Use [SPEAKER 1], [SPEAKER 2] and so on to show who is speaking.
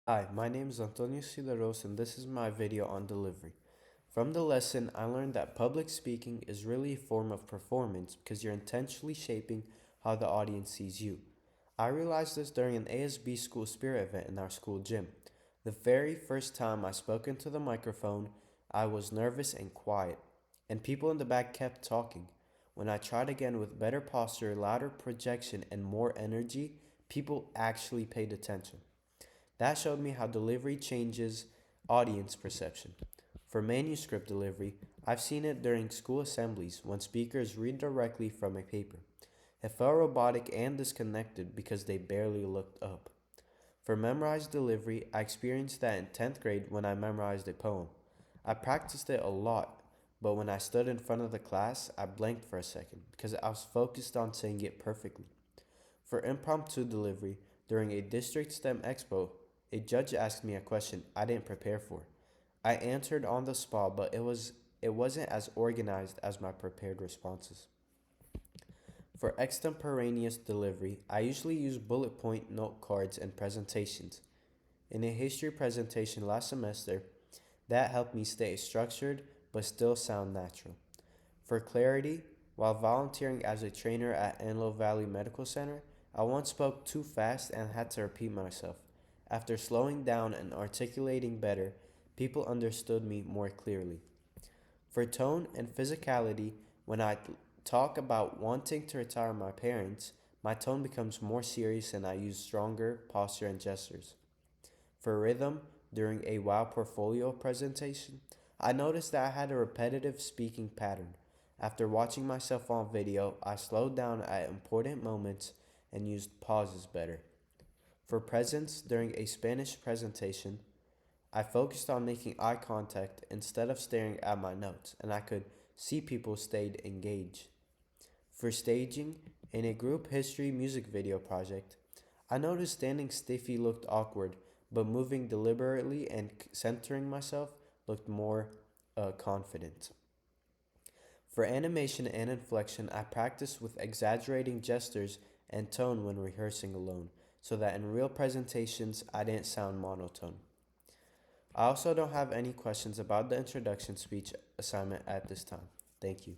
[SPEAKER 1] Hi, my name is Antonious Sidarous and this is my video on delivery. From the lesson, I learned that public speaking is really a form of performance because you're intentionally shaping how the audience sees you. I realized this during an ASB school spirit event in our school gym. The very first time I spoke into the microphone, I was nervous and quiet, and people in the back kept talking. When I tried again with better posture, louder projection, and more energy, people actually paid attention. That showed me how delivery changes audience perception. For manuscript delivery, I've seen it during school assemblies when speakers read directly from a paper. It felt robotic and disconnected because they barely looked up. For memorized delivery, I experienced that in 10th grade when I memorized a poem. I practiced it a lot, but when I stood in front of the class, I blanked for a second because I was focused on saying it perfectly. For impromptu delivery, during a district STEM expo, a judge asked me a question I didn't prepare for. I answered on the spot, but it wasn't as organized as my prepared responses. For extemporaneous delivery, I usually use bullet point note cards and presentations. In a history presentation last semester, that helped me stay structured but still sound natural. For clarity, while volunteering as a trainer at Antelope Valley Medical Center, I once spoke too fast and had to repeat myself. After slowing down and articulating better, people understood me more clearly. For tone and physicality, when I talk about wanting to retire my parents, my tone becomes more serious and I use stronger posture and gestures. For rhythm, during a WOW portfolio presentation, I noticed that I had a repetitive speaking pattern. After watching myself on video, I slowed down at important moments and used pauses better. For presence during a Spanish presentation, I focused on making eye contact instead of staring at my notes, and I could see people stayed engaged. For staging, in a group history music video project, I noticed standing stiffly looked awkward, but moving deliberately and centering myself looked more confident. For animation and inflection, I practiced with exaggerating gestures and tone when rehearsing alone, so that in real presentations I didn't sound monotone. I also don't have any questions about the introduction speech assignment at this time. Thank you.